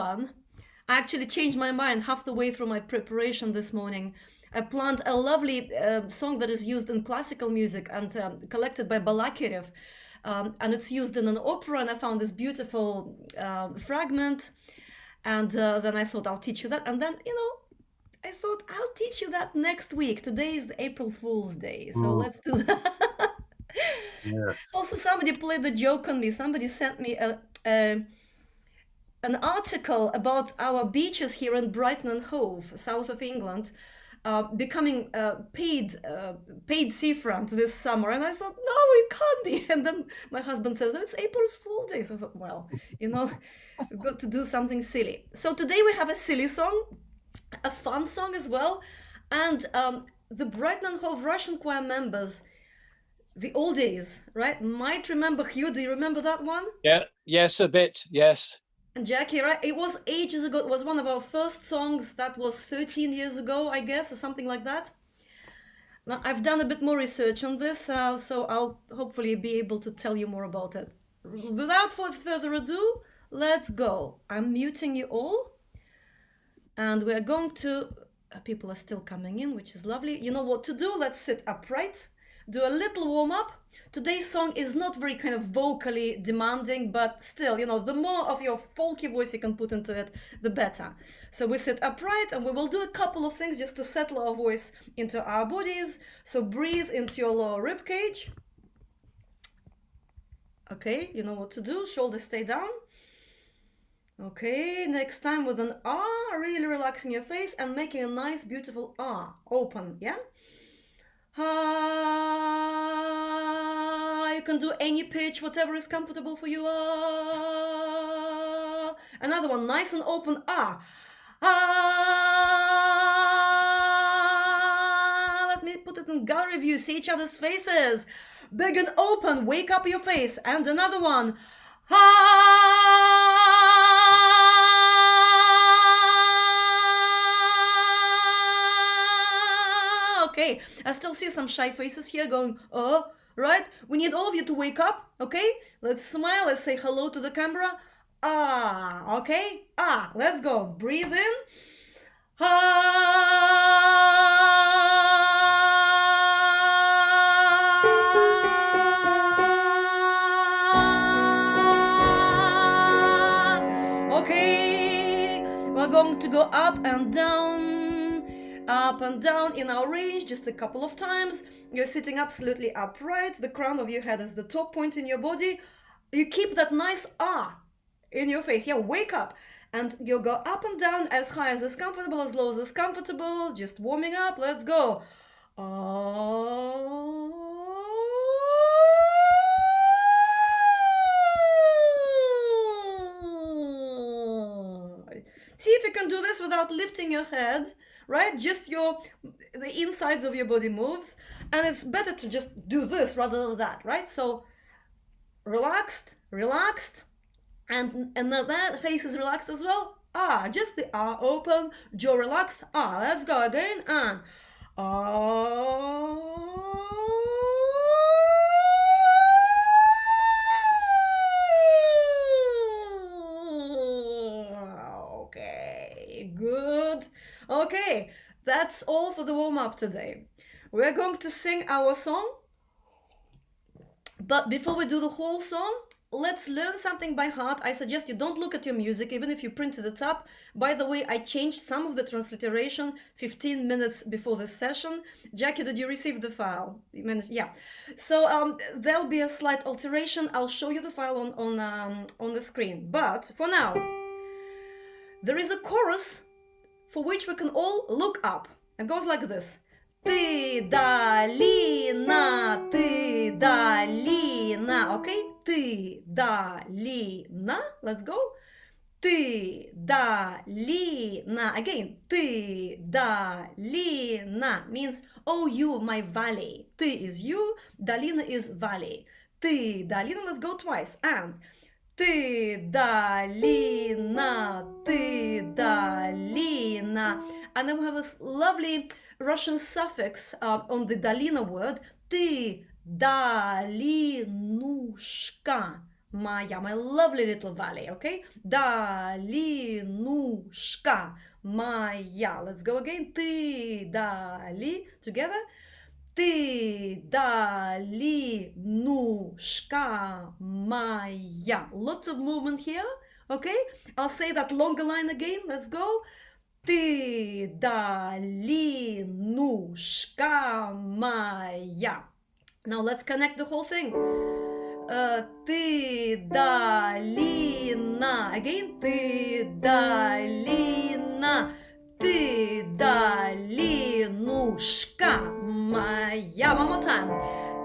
done. I actually changed my mind half the way through my preparation this morning. I planned a lovely song that is used in classical music and collected by Balakirev. And it's used in an opera, and I found this beautiful fragment. And then I thought, I'll teach you that. And then, I thought, I'll teach you that next week. Today is the April Fool's Day, so let's do that. Yes. Also, somebody played the joke on me. Somebody sent me an article about our beaches here in Brighton and Hove, south of England, becoming paid seafront this summer. And I thought, no, it can't be. And then my husband says, it's April's Fool Day. So I thought, well, we've got to do something silly. So today we have a silly song, a fun song as well. And the Brighton and Hove Russian choir members, the old days, right, might remember. Hugh, do you remember that one? Yeah, yes, a bit, yes. And Jackie, right? It was ages ago. It was one of our first songs. That was 13 years ago, I guess, or something like that. Now, I've done a bit more research on this, so I'll hopefully be able to tell you more about it. Without further ado, let's go. I'm muting you all. And we're going to... people are still coming in, which is lovely. You know what to do. Let's sit upright. Do a little warm-up. Today's song is not very kind of vocally demanding, but still, the more of your folky voice you can put into it, the better. So we sit upright and we will do a couple of things just to settle our voice into our bodies. So breathe into your lower rib cage. Okay, you know what to do. Shoulders stay down. Okay, next time with an ah, really relaxing your face and making a nice, beautiful ah, open, yeah? Ah, you can do any pitch, whatever is comfortable for you. Ah. Another one, nice and open. Ah. Ah. Let me put it in gallery view. See each other's faces. Big and open. Wake up your face. And another one. Ah. Okay, I still see some shy faces here going, oh, right? We need all of you to wake up, okay? Let's smile, let's say hello to the camera. Ah, okay? Ah, let's go. Breathe in. Ah. Okay, we're going to go up and down in our range just a couple of times. You're sitting absolutely upright. The crown of your head is the top point in your body. You keep that nice ah in your face. Yeah, wake up. And you'll go up and down as high as is comfortable, as low as is comfortable. Just warming up. Let's go. See if you can do this without lifting your head, right? Just the insides of your body moves. And it's better to just do this rather than that, right? So relaxed, and that face is relaxed as well. Ah, just the ah open, jaw relaxed. Ah, let's go again. And okay, good. Okay, that's all for the warm-up today. We're going to sing our song. But before we do the whole song, let's learn something by heart. I suggest you don't look at your music, even if you printed it up. By the way, I changed some of the transliteration 15 minutes before this session. Jackie, did you receive the file? Yeah. So there'll be a slight alteration. I'll show you the file on the screen. But for now, there is a chorus for which we can all look up. It goes like this. Ты долина, okay? Ты долина, let's go. Ты долина, again. Ты долина means, oh, you, my valley. Ты is you, долина is valley. Ты долина, let's go twice. And ты долина, ты долина. And then we have a lovely Russian suffix on the долина word. Ты долинушка. моя, my lovely little valley, okay? Долинушка моя. Let's go again. Ты дали, together. Ты долинушка моя. Lots of movement here, okay? I'll say that longer line again. Let's go. Ты долинушка моя. Now let's connect the whole thing. Ты долина. Again. Ты долина. Ты долинушка моя. One more time.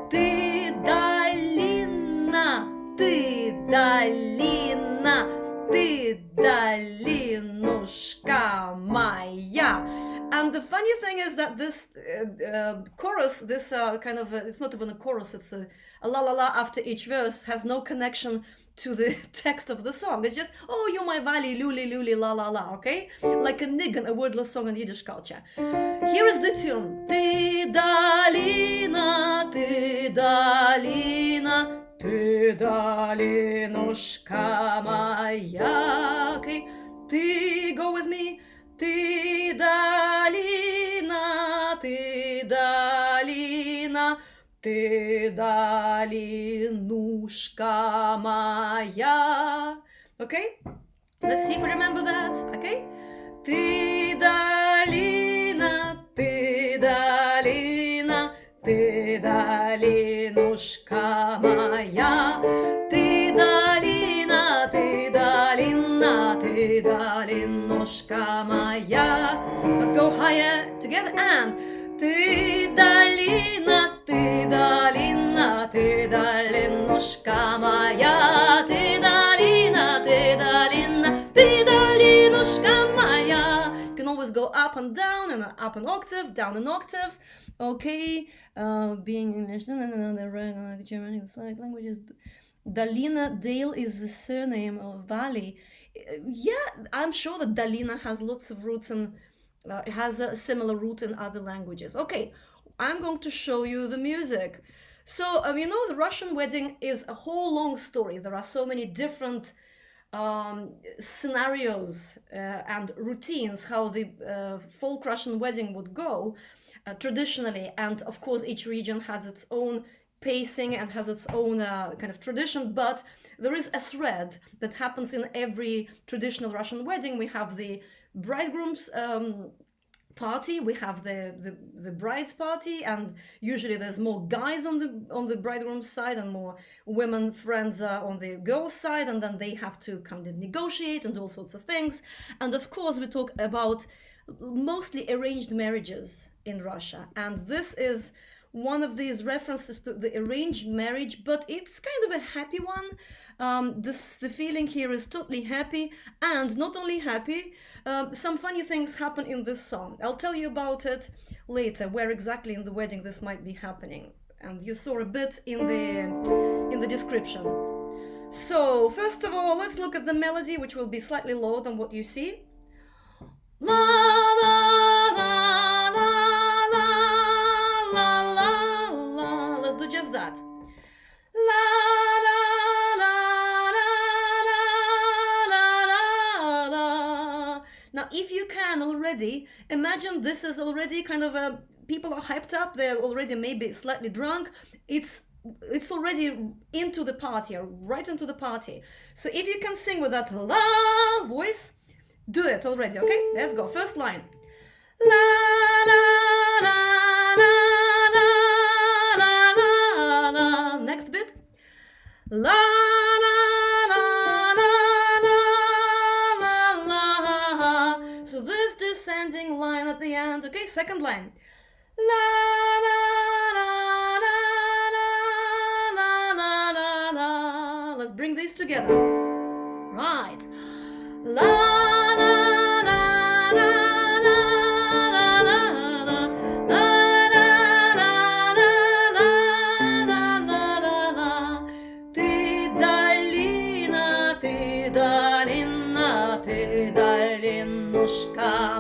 Ты долина. Ты долина. Ты долинушка моя. And the funny thing is that this chorus, this kind of, it's not even a chorus, it's a la la la after each verse, has no connection to the text of the song. It's just, oh, you my valley, luli luli la la la, okay? Like a niggin, a wordless song in Yiddish culture. Here is the tune. Ты долина, ты долина, ты долинушка моя. Okay? Ты, go with me. Ты долина, ты долина, ты долинушка моя. Okay? Let's see if we remember that. Okay? Ты долина, ты долина, ты долинушка моя. Ты долина, ты долина, ты долинушка моя. Let's go higher together and ты долина, ты долина, ты долинушка моя. Ты долина, ты долина, ты долинушка моя. You can always go up and down and up an octave, down an octave. Okay, being English, the regular German, Slavic languages. Dalina, Dale is the surname of valley. Yeah, I'm sure that Dalina has lots of roots and it has a similar root in other languages. Okay, I'm going to show you the music. So, you know, the Russian wedding is a whole long story. There are so many different scenarios and routines how the folk Russian wedding would go traditionally. And of course, each region has its own pacing and has its own kind of tradition, but there is a thread that happens in every traditional Russian wedding. We have the bridegroom's party, we have the bride's party, and usually there's more guys on the bridegroom's side and more women friends on the girl's side, and then they have to kind of negotiate and all sorts of things. And of course we talk about mostly arranged marriages in Russia, and this is one of these references to the arranged marriage, but it's kind of a happy one. The feeling here is totally happy, and not only happy, some funny things happen in this song. I'll tell you about it later, where exactly in the wedding this might be happening, and you saw a bit in the description. So first of all, let's look at the melody, which will be slightly lower than what you see. La la la la la la la la. Let's do just that. La la la la la la la. Now, if you can already imagine, this is already kind of a people are hyped up. They're already maybe slightly drunk. It's already into the party, right into the party. So if you can sing with that la voice, do it already, okay? Let's go. First line. La la la la la la la la. Next bit. La la la la la la la. So this descending line at the end, okay? Second line. La la la la la la la la la. Let's bring these together. Right. La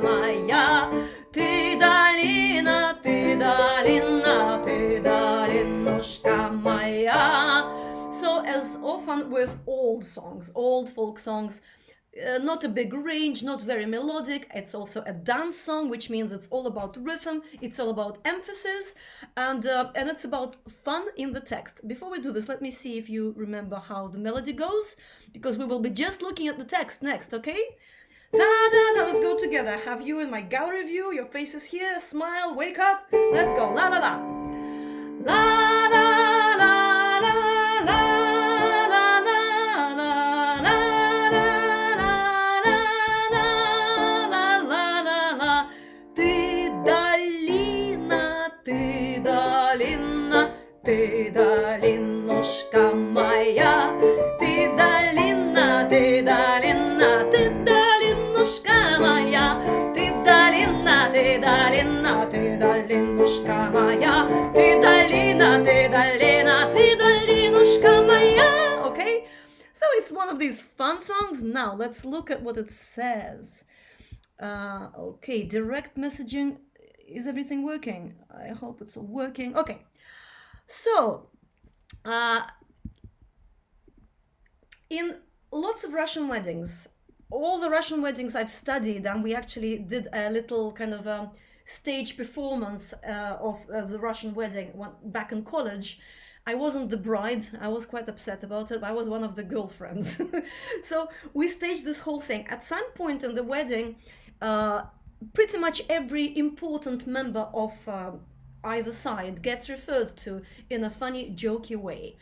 моя, ты долина, ты долина, ты долинушка моя. So as often with old songs, old folk songs. Not a big range, not very melodic. It's also a dance song, which means it's all about rhythm, it's all about emphasis, and it's about fun in the text. Before we do this, let me see if you remember how the melody goes, because we will be just looking at the text next, okay? Ta-da-da, let's go together. Have you in my gallery view, your face is here, smile, wake up, let's go, la la la. La la la la la. Ты долинушка моя, ты долина, ты долина, ты долинушка моя, ты долина, ты долина, ты долинушка моя, ты долина, ты долина, ты долинушка моя. Okay, so it's one of these fun songs. Now let's look at what it says. Okay, direct messaging. Is everything working? I hope it's all working. Okay. So, in lots of Russian weddings, all the Russian weddings I've studied, and we actually did a little kind of stage performance of the Russian wedding back in college. I wasn't the bride. I was quite upset about it. I was one of the girlfriends. So we staged this whole thing. At some point in the wedding, pretty much every important member of either side gets referred to in a funny, jokey way.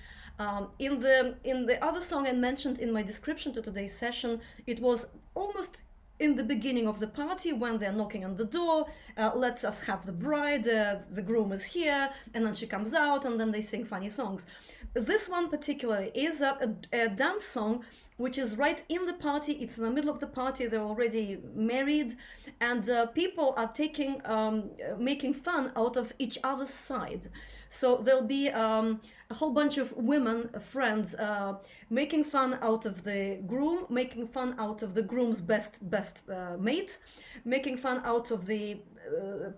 In the other song I mentioned in my description to today's session, it was almost in the beginning of the party when they're knocking on the door. Let us have the bride, the groom is here, and then she comes out, and then they sing funny songs. This one particularly is a dance song which is right in the party. It's in the middle of the party. They're already married, and people are making fun out of each other's side. So there'll be a whole bunch of women friends making fun out of the groom, making fun out of the groom's best mate, making fun out of the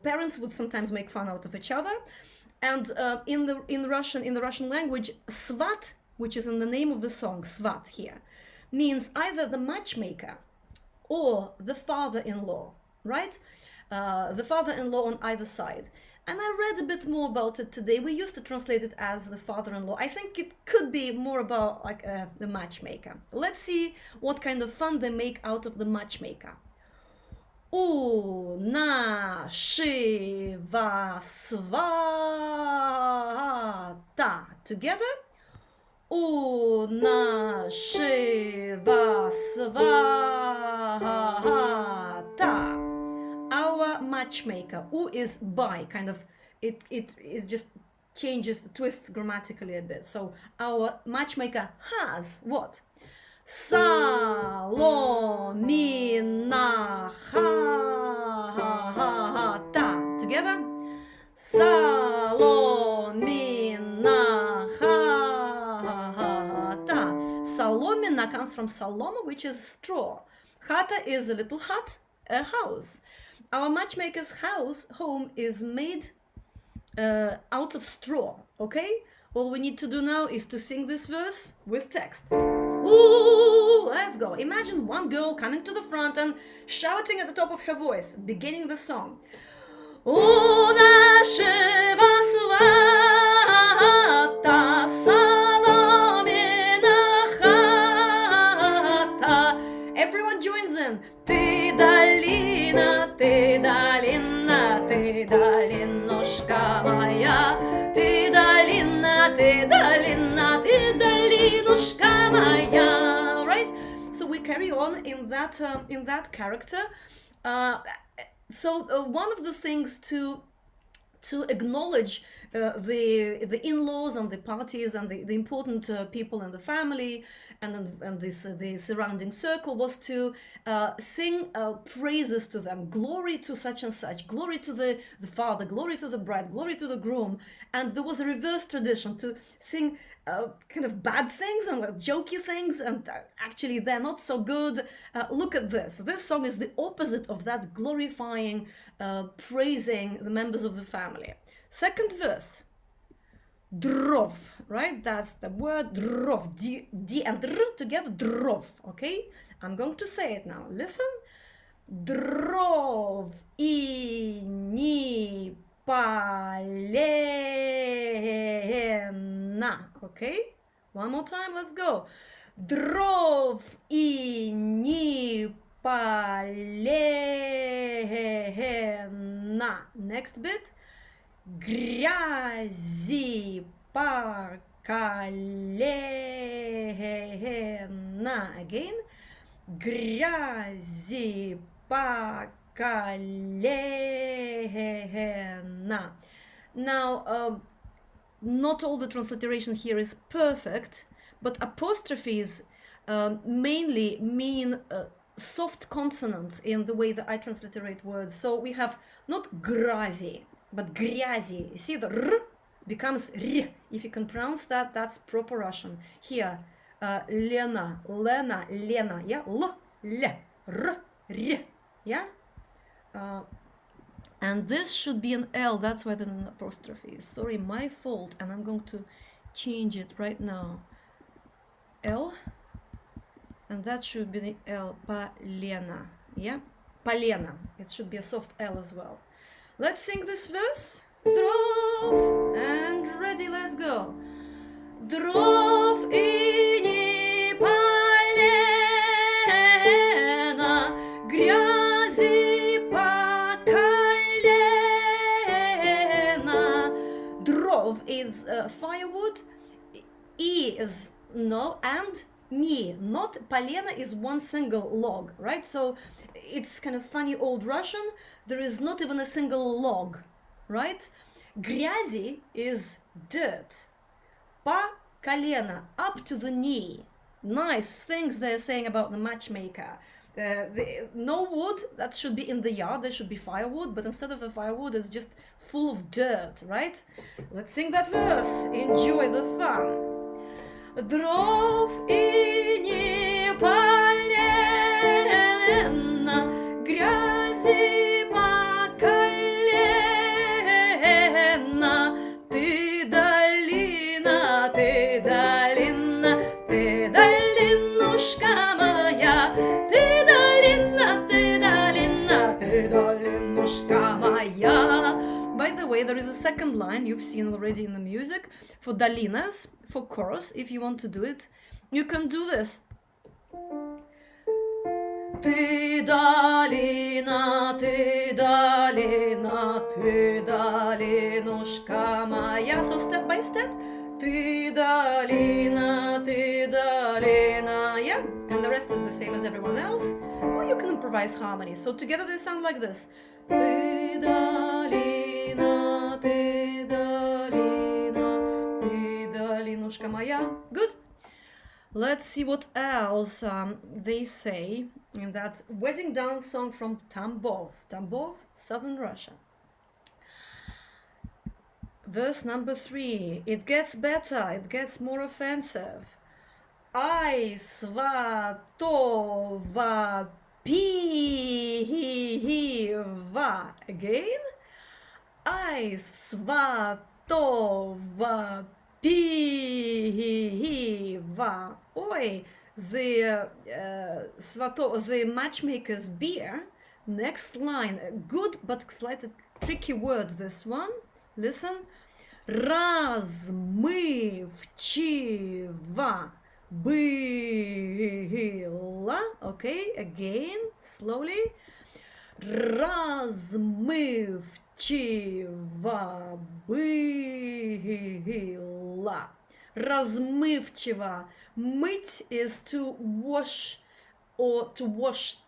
parents would sometimes make fun out of each other. And in the Russian language, svat, which is in the name of the song, svat here, means either the matchmaker or the father-in-law, right? The father-in-law on either side. And I read a bit more about it today. We used to translate it as the father-in-law. I think it could be more about like the matchmaker. Let's see what kind of fun they make out of the matchmaker. У нашего свата. Together. У нашего свата. Our matchmaker. U is by, kind of, it just changes, twists grammatically a bit. So our matchmaker has what? Salomina chata. Together? Salomina chata. Salomina comes from saloma, which is straw. Chata is a little hut, a house. Our matchmaker's home is made out of straw, okay? All we need to do now is to sing this verse with text. Ooh, let's go. Imagine one girl coming to the front and shouting at the top of her voice, beginning the song. У нашего свата соломенная хата. Everyone joins in. Ты долина, ты долина, ты долинушка моя. Ты долина, ты долина, ты долинушка моя. Right? So we carry on in that character. So one of the things to acknowledge the in-laws and the parties and the important people in the family and the surrounding circle was to sing praises to them, glory to such and such, glory to the father, glory to the bride, glory to the groom. And there was a reverse tradition to sing kind of bad things and jokey things, and actually they're not so good. Look at this. This song is the opposite of that glorifying, praising the members of the family. Second verse. Drov, right? That's the word drov. D and r together, drov, okay? I'm going to say it now. Listen. Drov ini palena, okay? One more time, let's go. Drov ini palena. Next bit. Грязи по колено. Again. Грязи по колено. Now, not all the transliteration here is perfect, but apostrophes mainly mean soft consonants in the way that I transliterate words. So we have not grazi, but grязи. You see, the r becomes r. If you can pronounce that, that's proper Russian. Here, Lena, Lena, Lena, yeah, l, r, yeah. And this should be an L, that's why there's an apostrophe. Sorry, my fault, and I'm going to change it right now. L, and that should be the L, Polina, yeah? Polina, it should be a soft L as well. Let's sing this verse. Drov, and ready, let's go. Drov ini полено, грязи по колено. Drov is firewood, I is no, and ni, not полено is one single log, right? So it's kind of funny old Russian. There is not even a single log, right? Грязи is dirt. По колено, up to the knee. Nice things they're saying about the matchmaker. No wood, that should be in the yard, there should be firewood, but instead of the firewood, it's just full of dirt, right? Let's sing that verse. Enjoy the fun. Дров и не полено, грязи по колено. Ты долина, ты долина, ты долинушка моя. Ты долина, ты долина, ты долинушка моя. By the way, there is a second line you've seen already in the music for dalinas, for chorus. If you want to do it, you can do this. Ты долина, ты долина, ты долинушка моя. So step by step. Ты долина, yeah? And the rest is the same as everyone else. Or you can improvise harmony. So together they sound like this. Ты долина, ты долина, ты долинушка моя. Good. Let's see what else they say in that wedding dance song from Tambov. Tambov, southern Russia. Verse number 3. It gets better, it gets more offensive. Ай, сватова пива. Again. Ай, сватова пива. Oi, the matchmaker's beer. Next line. Good but slightly tricky word, this one. Listen. Размывчива была. Okay, again, slowly. Размывчива была. Размывчива. Мыть is to wash, or to wash,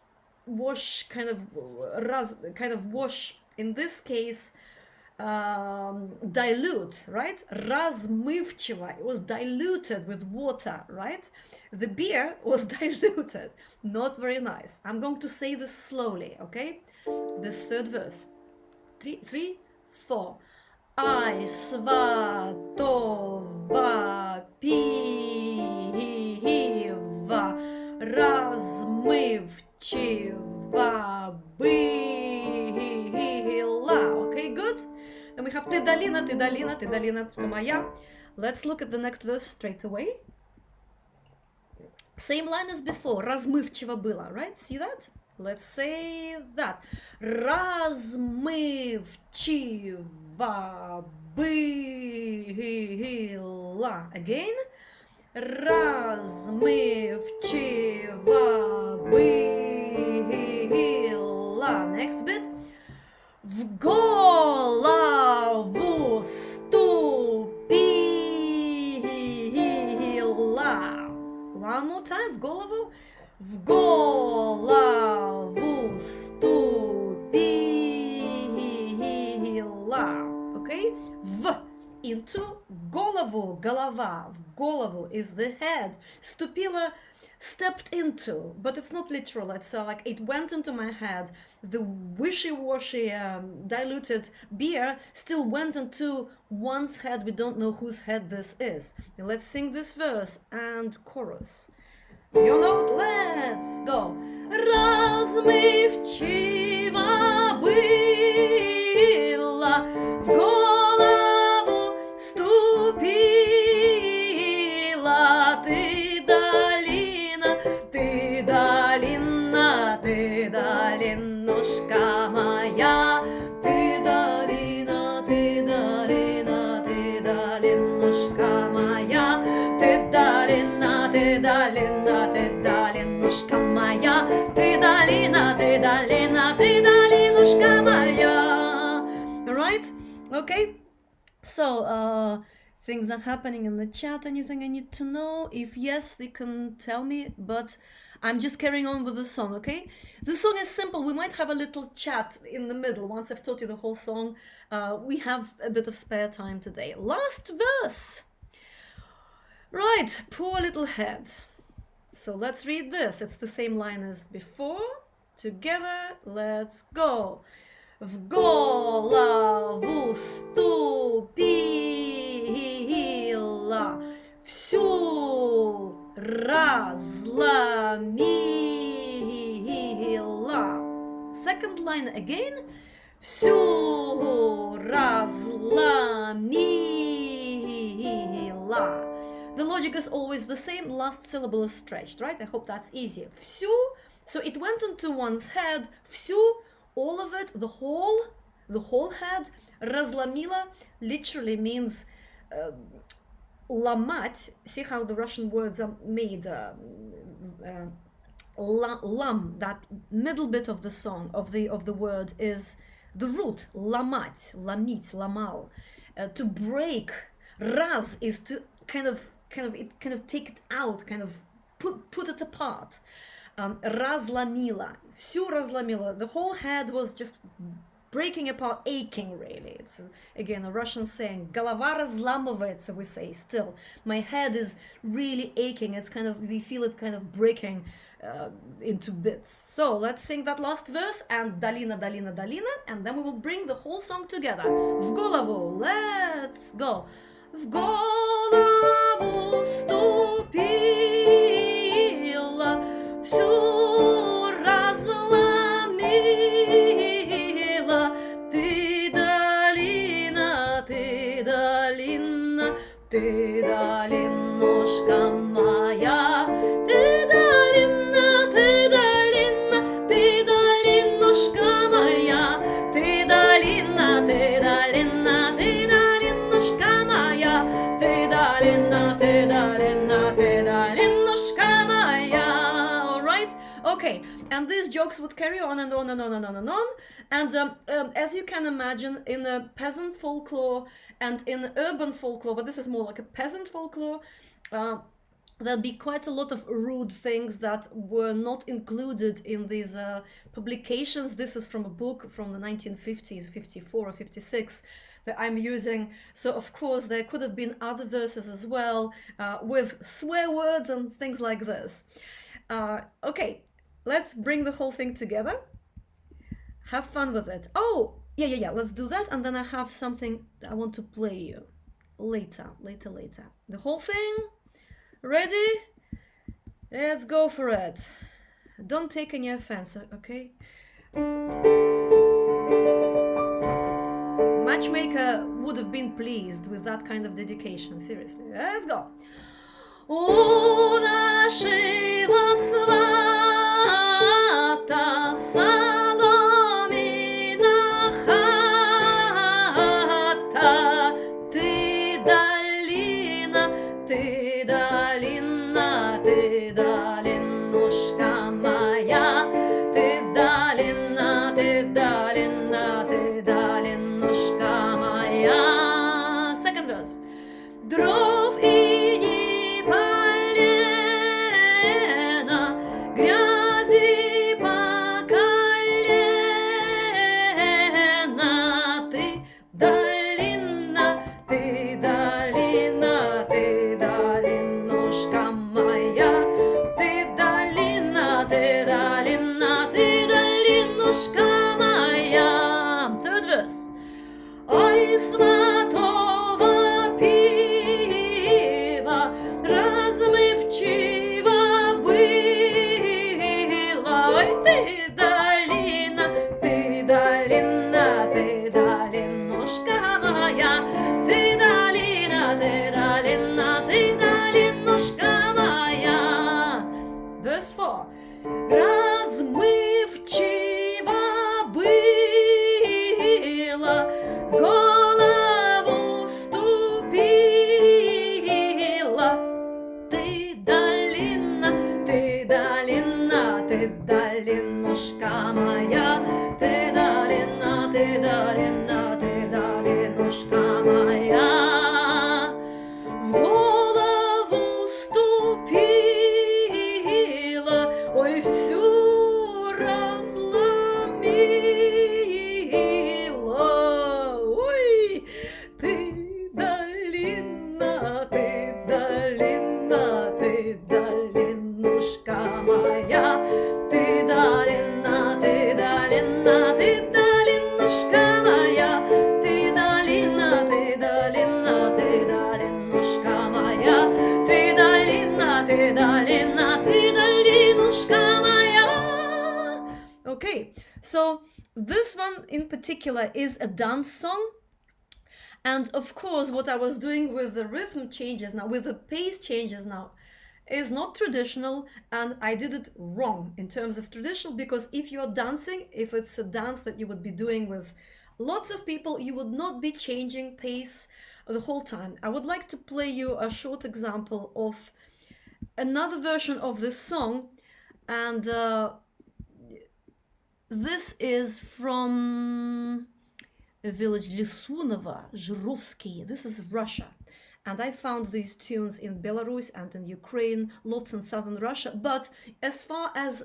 kind of wash. In this case, dilute, right? Размывчиво, it was diluted with water, right? The beer was diluted. Not very nice. I'm going to say this slowly, okay? This third verse. 3, 4. Ай, сватова пива, размывчива была. Okay, good? Then we have ты долиночка моя. Let's look at the next verse straight away. Same line as before. Размывчиво было, right? See that? Let's say that. Размывчиво было. Again. Размывчиво было. Next bit. В голову ступила. One more time. В голову. В голову ступила. Okay? В. Into голову. Голова. В голову is the head. Ступила. Stepped into, but it's not literal. It's like it went into my head. The wishy-washy, diluted beer still went into one's head. We don't know whose head this is. Now let's sing this verse and chorus. You know it? Let's go. Размывчиво было, в голову ступила ты, долина, ты, долина, ты, долинушка моя, ты, долина, ты, долина, ты, долинушка моя, ты, долина, ты, долина, ты, долинушка моя, ты, долина, ты, долина, ты, долинушка моя. Right? Okay. So, things are happening in the chat. Anything I need to know? If yes, they can tell me, but I'm just carrying on with the song, okay? The song is simple. We might have a little chat in the middle. Once I've taught you the whole song, we have a bit of spare time today. Last verse. Right, poor little head. So let's read this. It's the same line as before. Together, let's go. В голову ступила, всю разломила. Second line again. Всю разломила. The logic is always the same. Last syllable is stretched, right? I hope that's easier. Всю. So it went into one's head. Всю. All of it, the whole head. Разломила literally means ломать. See how the Russian words are made. Lam, that middle bit of the song of the word is the root. Ломать, ломить, ломал. To break. Раз is to kind of take it out, kind of put it apart. Разломила, всю разломила. The whole head was just breaking apart, aching really. It's again a Russian saying. Голова разламывается, we say still. My head is really aching. It's kind of, we feel it kind of breaking into bits. So let's sing that last verse and долина, долина, долина, and then we will bring the whole song together. В голову, let's go. В голову ступила, всю разломила. Ты, долина, ты, долина, ты, долинушка моя. Ты, долина, ты, долина, ты, долинушка моя. Ты, долина, ты, долина, ты, долинушка моя. Ты, долина, ты, долина, ты, долинушка моя. Okay, and these jokes would carry on and on and on and on and on. And as you can imagine, in a peasant folklore and in urban folklore, but this is more like a peasant folklore, there'll be quite a lot of rude things that were not included in these publications. This is from a book from the 1950s, 54 or 56, that I'm using. So of course there could have been other verses as well, with swear words and things like this. Okay, let's bring the whole thing together. Have fun with it. Oh, yeah, let's do that, and then I have something I want to play you later. The whole thing. Ready? Let's go for it. Don't take any offense, okay? matchmaker would have been pleased with that kind of dedication. Seriously, let's go. У нашего свата соломина хата, ты долина, ты долина, ты долинушка моя, ты долина, ты долина, ты долинушка моя. Second verse. Дров и не полено, грязи по колено, ты долина, ты долина, ты долинушка моя, ты долина, ты долина, ты долинушка моя. Third verse. Ой, сватова пива размывчиво было. Ой, ты долина, ты долина, ты долинушка моя, ты долина, ты долина, ты долинушка моя. Verse 4. Размывчиво было, голову ступила. Ты долина, ты долина, ты долинушка моя, ты долина, ты долина, ты долинушка моя. В голову ступила, ой, всю разломила. Ой, ты долина, ты долина, ты долинушка моя, ты долина, ты долина, ты долинушка моя, ты долина, ты долина, ты долинушка моя, ты долина, ты долина, ты долинушка моя. Okay, so this one in particular is a dance song. And of course, what I was doing with the rhythm changes now, with the pace changes now, is not traditional, and I did it wrong in terms of traditional, because if you're dancing, if it's a dance that you would be doing with lots of people, you would not be changing pace the whole time. I would like to play you a short example of another version of this song, and this is from a village Lisunovo, Zhrovsky. This is Russia. And I found these tunes in Belarus and in Ukraine, lots in southern Russia. But as far as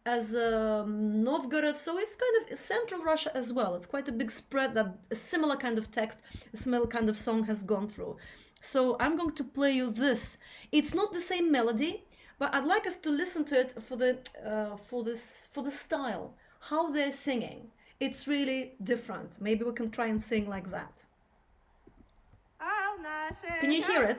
Novgorod, so it's kind of central Russia as well. It's quite a big spread that a similar kind of text, a similar kind of song has gone through. So I'm going to play you this. It's not the same melody, but I'd like us to listen to it for the style, how they're singing. It's really different. Maybe we can try and sing like that. Can you hear it?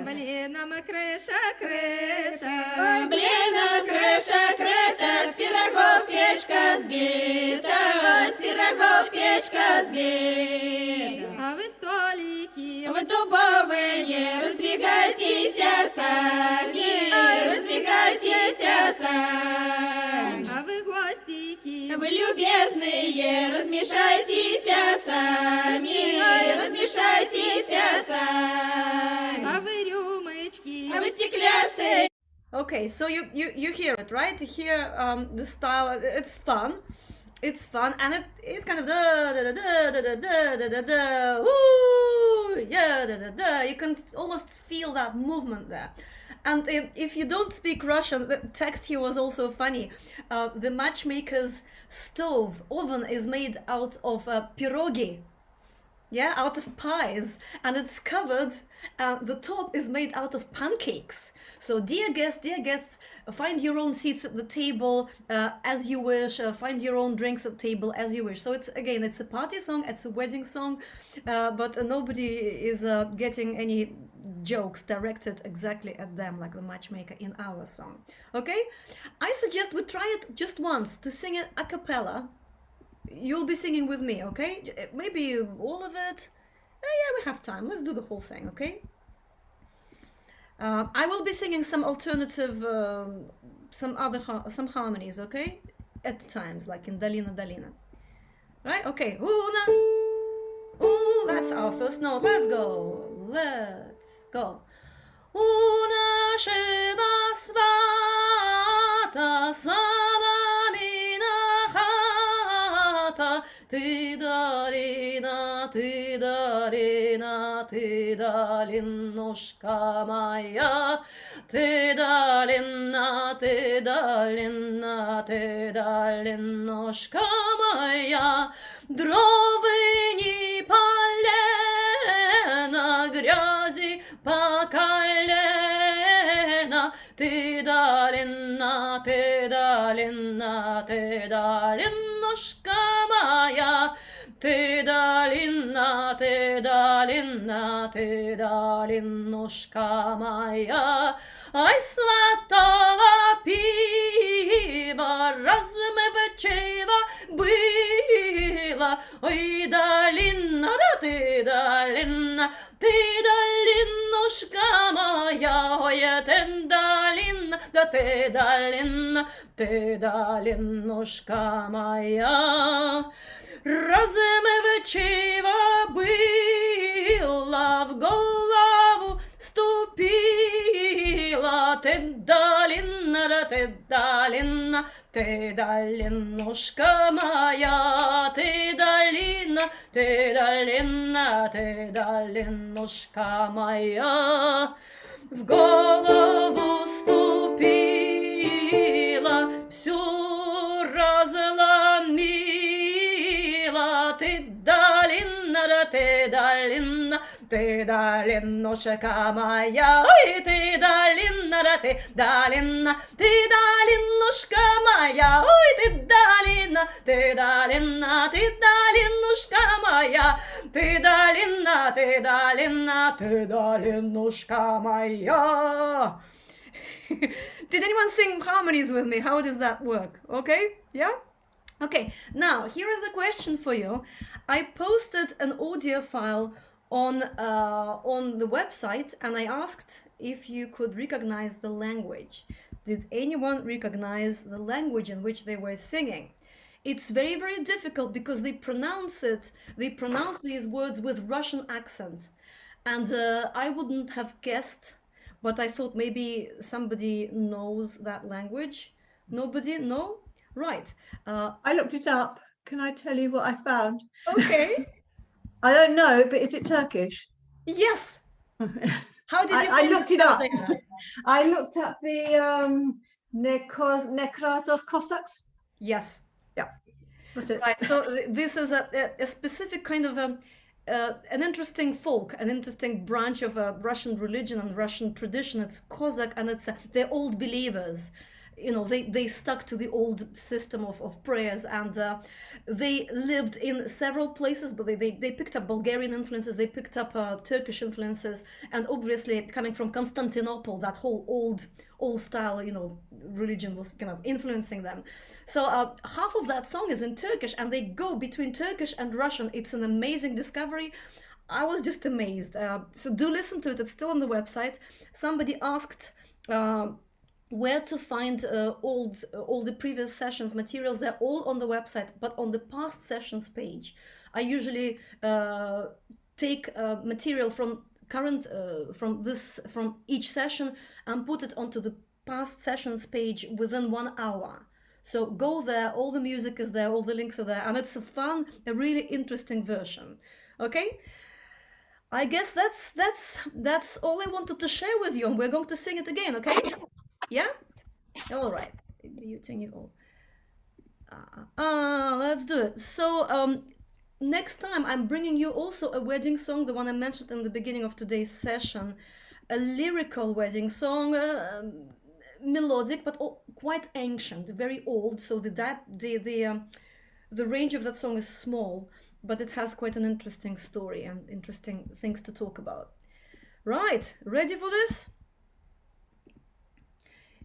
Блином крыша крыта, Блином крыша крыта, с пирогов печка сбита, с пирогов печка сбита. а вы столики, Вы дубовые, раздвигайтесь сами, раздвигайтесь сами. а вы гостики, Вы любезные, размешайтесь сами, размешайтесь сами. а вы рюмочки, Вы стеклястые. Okay, so you hear it, right? You hear the style. It's fun. It's fun, and it kind of da da da da da da da da da woo, yeah, da da da. You can almost feel that movement there. And if you don't speak Russian, the text here was also funny. The matchmaker's stove oven is made out of pirogi. Yeah, out of pies, and it's covered. The top is made out of pancakes. So, dear guests, find your own seats at the table as you wish. Find your own drinks at the table as you wish. So it's a party song. It's a wedding song, but nobody is getting any jokes directed exactly at them, like the matchmaker in our song. Okay? I suggest we try it just once to sing it a cappella. You'll be singing with me, okay? Maybe all of it. Yeah, we have time. Let's do the whole thing, okay? I will be singing some alternative, some harmonies, okay? At times, like in Dalina Dalina. Right? Okay. Una. Ooh, that's our first note. Let's go. Let's go. Una shiva svata salamina chata Tidarina, tidarina, tidalin noshka maya Tidalina, tidalina, tidalin noshka maya Дровыни полена, грязи по колено. Ты долина, ты долина, ты долинушка моя. Ты долина, ты долина, ты долинушка моя. Ай, святого пива, размывчиво было. Ой, долина, да ты долина, долинушка моя. Ой, ты долина, да ты долинушка моя. Размывчиво было, в голову ступила. Ты долина, да ты долинушка моя. Ты долина, ты долинушка моя. В голову ступила, всю разломила. Ты долина, да ты долинушка моя. Ой, ты долина, да ты долинушка моя. Ой, ты долина, долинушка моя. Ты долина, долинушка моя. Did anyone sing harmonies with me? How does that work? Okay? Yeah? Okay, now here is a question for you. I posted an audio file on the website and I asked if you could recognize the language. Did anyone recognize the language in which they were singing? It's very, very difficult because they pronounce these words with Russian accent. And I wouldn't have guessed, but I thought maybe somebody knows that language. Nobody? No? Right. I looked it up. Can I tell you what I found? Okay. I don't know, but is it Turkish? Yes. How did you I looked it up. Dana? I looked up the Nekras of Cossacks. Yes. Yeah, that's it. Right. So this is a specific kind of an interesting folk, an interesting branch of Russian religion and Russian tradition. It's Cossack, and they're old believers. You know, they stuck to the old system of prayers, and they lived in several places, but they picked up Bulgarian influences, they picked up Turkish influences, and obviously coming from Constantinople, that whole old style, you know, religion was kind of influencing them. So half of that song is in Turkish, and they go between Turkish and Russian. It's an amazing discovery. I was just amazed. So do listen to it. It's still on the website. Somebody asked where to find all the previous sessions materials. They're all on the website, but on the past sessions page I usually take material from current from each session and put it onto the past sessions page within 1 hour. So go there, all the music is there, all the links are there, and it's a really interesting version. Okay, I guess that's all I wanted to share with you, and we're going to sing it again. Okay. Yeah? All right. Muting you all. Let's do it. So next time I'm bringing you also a wedding song, the one I mentioned in the beginning of today's session, a lyrical wedding song, melodic but quite ancient, very old. So the range of that song is small, but it has quite an interesting story and interesting things to talk about. Right, ready for this?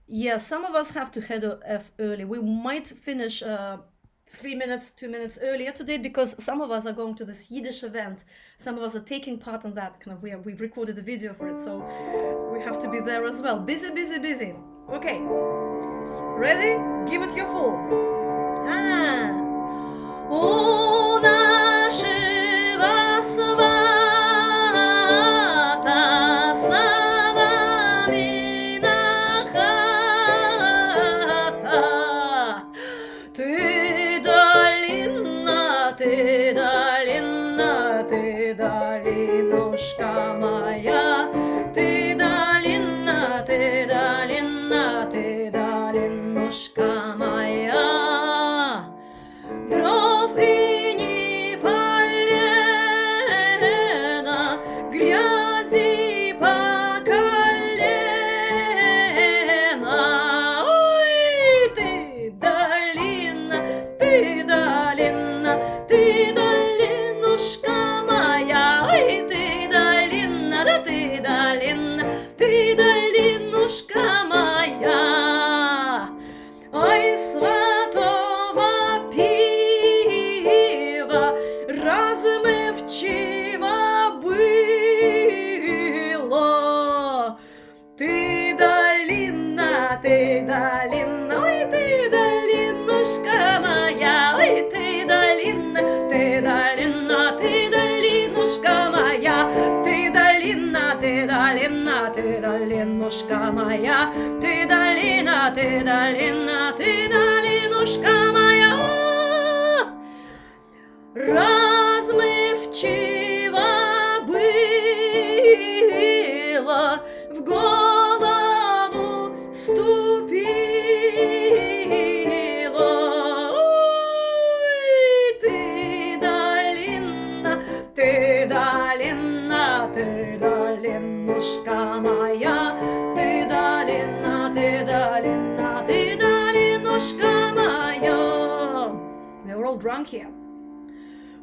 Yeah, some of us have to head off early. We might finish 3 minutes, 2 minutes earlier today because some of us are going to this Yiddish event. Some of us are taking part in that. We've recorded a video for it, so we have to be there as well. Busy, busy, busy. Okay, ready? Give it your full. Ona żywa swata salamina chata. Ty dalina, ty dalina, ty dalinuszka moja. Ty dalina, ty dalina, ty dalinuszka moja. Дров и не полено, грязи по колено. Ой, ты долина, ты долина, ты долинушка моя. Ой, ты долина, да ты долина, ты долинушка моя. Ой, сватова пива размывчиво было. Ты долина, ой, ты долинушка моя. Ой, ты долина, ты долина, ты долинушка моя. Ты долина, ты долина, ты долинушка моя. Ты долина, ты долина, ты долинушка моя. Размывчиво было, в голову ступило. Ой, ты долина, ты долина, ты долинушка моя. Ты долина, ты долина, ты долинушка моя. They're all drunk here.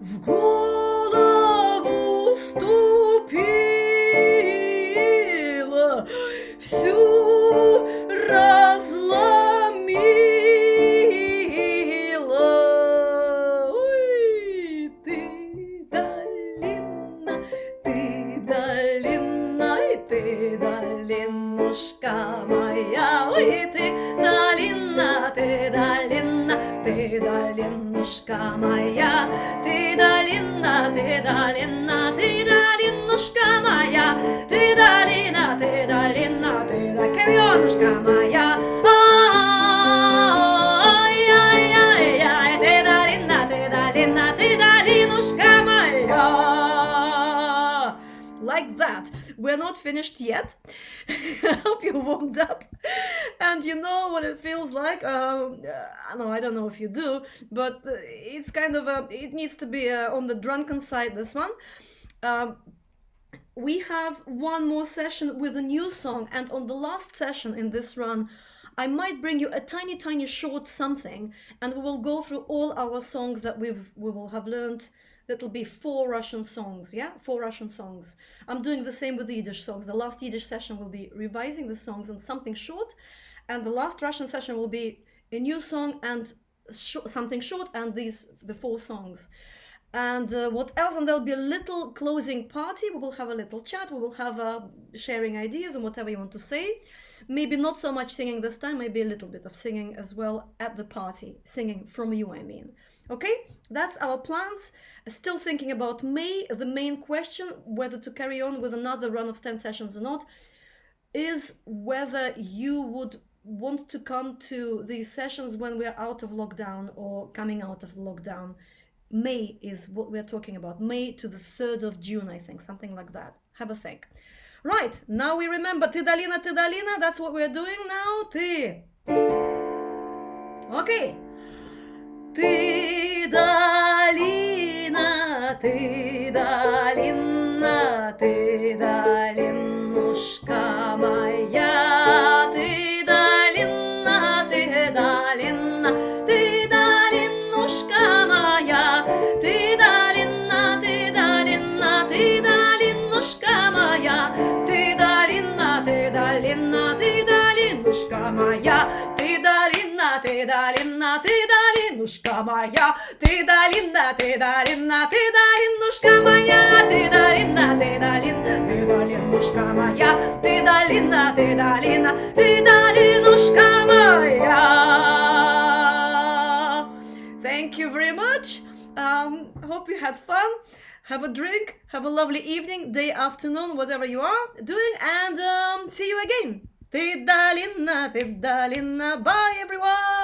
В голову ступила, всю разломила. Ой, ты долина, ты долина, и ты долинушка моя. Ой, ты долина, ты долина, ты долинушка моя. Ты долина, ты долина, ты долинушка моя. Ты долина, ты долина, ты долинушка моя. Ай-яй-яй-яй, ты долина, ты долина, ты долинушка моя. Like that. We're not finished yet. I hope you warmed up and you know what it feels like. No, I don't know if you do, but it's kind of it needs to be on the drunken side, this one. We have one more session with a new song, and on the last session in this run, I might bring you a tiny short something, and we will go through all our songs that we will have learned. That'll be 4 Russian songs, yeah? 4 Russian songs. I'm doing the same with the Yiddish songs. The last Yiddish session will be revising the songs and something short, and the last Russian session will be a new song and something short, and the 4 songs. And what else? And there'll be a little closing party. We will have a little chat. We will have sharing ideas and whatever you want to say. Maybe not so much singing this time, maybe a little bit of singing as well at the party. Singing from you, I mean. Okay, that's our plans. Still thinking about May. The main question, whether to carry on with another run of 10 sessions or not, is whether you would want to come to these sessions when we're out of lockdown or coming out of lockdown. May is what we're talking about. May to the 3rd of June, I think, something like that. Have a think. Right, now we remember Ty Dalina, that's what we're doing now. Ty. Okay. Ty Dalina, Ty Dalina, Ty Dalinuszka moja. Ty Dalina, Ty Dalina, Ty Dalinuszka moja. Ty Dalina, Ty Dalina, Ty Dalinuszka moja. Ty моя, ты долина, ты долина, ты долинушка моя, ты долина, ты долина, ты долинушка моя, ты долина, ты долин, ты долинушка моя, ты долина, ты долина, ты долинушка моя. Thank you very much. Hope you had fun. Have a drink, have a lovely evening, day, afternoon, whatever you are doing, and see you again. Ты долина, бye everyone.